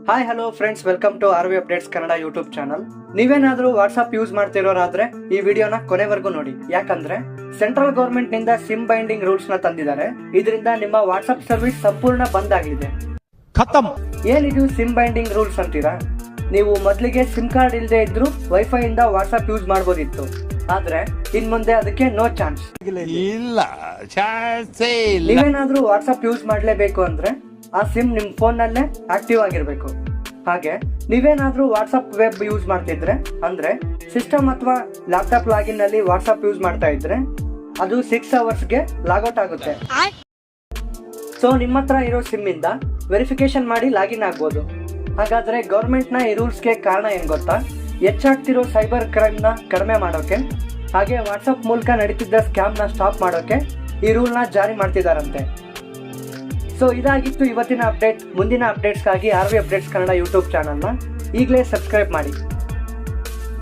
Hi hello friends, welcome to R V updates Kannada YouTube channel. ನೀವೇನಾದ್ರೂ WhatsApp use ಮಾಡ್ತಿರೋರಾದ್ರೆ ಈ ವಿಡಿಯೋನ ಕೊನೆವರೆಗೂ ನೋಡಿ. ಯಾಕಂದ್ರೆ ಸೆಂಟ್ರಲ್ ಗವರ್ಮೆಂಟ್ ನಿಂದ ಸಿಮ್ ಬೈಂಡಿಂಗ್ ರೂಲ್ಸ್ ನ ತಂದಿದ್ದಾರೆ. ಇದರಿಂದ ನಿಮ್ಮ ವಾಟ್ಸ್ಆಪ್ ಸರ್ವಿಸ್ ಸಂಪೂರ್ಣ ಬಂದ್ ಆಗಿದೆ. ಖತಮ್. ಏನಿದು ಸಿಮ್ ಬೈಂಡಿಂಗ್ ರೂಲ್ಸ್ ಅಂತೀರಾ? ನೀವು ಮೊದಲಿಗೆ ಸಿಮ್ ಕಾರ್ಡ್ ಇಲ್ಲದೆ ಇದ್ರು ವೈಫೈ ಇಂದ ವಾಟ್ಸ್ಆಪ್ ಯೂಸ್ ಮಾಡಬಹುದಿತ್ತು. ಆದ್ರೆ ಇನ್ ಮುಂದೆ ಅದಕ್ಕೆ ನೋ ಚಾನ್ಸ್ ಇಲ್ಲ. ನೀವೇನಾದ್ರೂ ವಾಟ್ಸ್ಆಪ್ ಯೂಸ್ ಮಾಡ್ಲೇಬೇಕು ಅಂದ್ರೆ ಆ ಸಿಮ್ ನಿಮ್ ಫೋನ್ ನಲ್ಲೇ ಆಕ್ಟಿವ್ ಆಗಿರ್ಬೇಕು. ಹಾಗೆ ನೀವೇನಾದ್ರೂ ವಾಟ್ಸ್ಆಪ್ ವೆಬ್ ಯೂಸ್ ಮಾಡ್ತಿದ್ರೆ ಅಂದ್ರೆ ಸಿಸ್ಟಮ್ ಅಥವಾ ಲ್ಯಾಪ್ಟಾಪ್ ಲಾಗಿನ್ ನಲ್ಲಿ ವಾಟ್ಸ್ಆಪ್ ಯೂಸ್ ಮಾಡ್ತಾ ಇದ್ರೆ ಅದು 6 ಅವರ್ಸ್ಗೆ ಲಾಗೌಟ್ ಆಗುತ್ತೆ. ಸೊ ನಿಮ್ಮ ಹತ್ರ ಇರೋ ಸಿಮ್ ಇಂದ ವೆರಿಫಿಕೇಶನ್ ಮಾಡಿ ಲಾಗಿನ್ ಆಗ್ಬೋದು. ಹಾಗಾದ್ರೆ ಗವರ್ಮೆಂಟ್ ನ ಈ ರೂಲ್ಸ್ಗೆ ಕಾರಣ ಏನ್ ಗೊತ್ತಾ? ಹೆಚ್ಚಾಗ್ತಿರೋ ಸೈಬರ್ ಕ್ರೈಮ್ ನ ಕಡಿಮೆ ಮಾಡೋಕೆ, ಹಾಗೆ ವಾಟ್ಸ್ಆಪ್ ಮೂಲಕ ನಡೀತಿದ್ದ ಸ್ಕ್ಯಾಮ್ ನ ಸ್ಟಾಪ್ ಮಾಡೋಕೆ ಈ ರೂಲ್ ನ ಜಾರಿ ಮಾಡ್ತಿದಾರಂತೆ. ಸೊ ಇದಾಗಿತ್ತು ಇವತ್ತಿನ ಅಪ್ಡೇಟ್. ಮುಂದಿನ ಅಪ್ಡೇಟ್ಸ್ಗಾಗಿ R V updates Kannada YouTube ಚಾನಲ್ನ ಈಗಲೇ ಸಬ್ಸ್ಕ್ರೈಬ್ ಮಾಡಿ.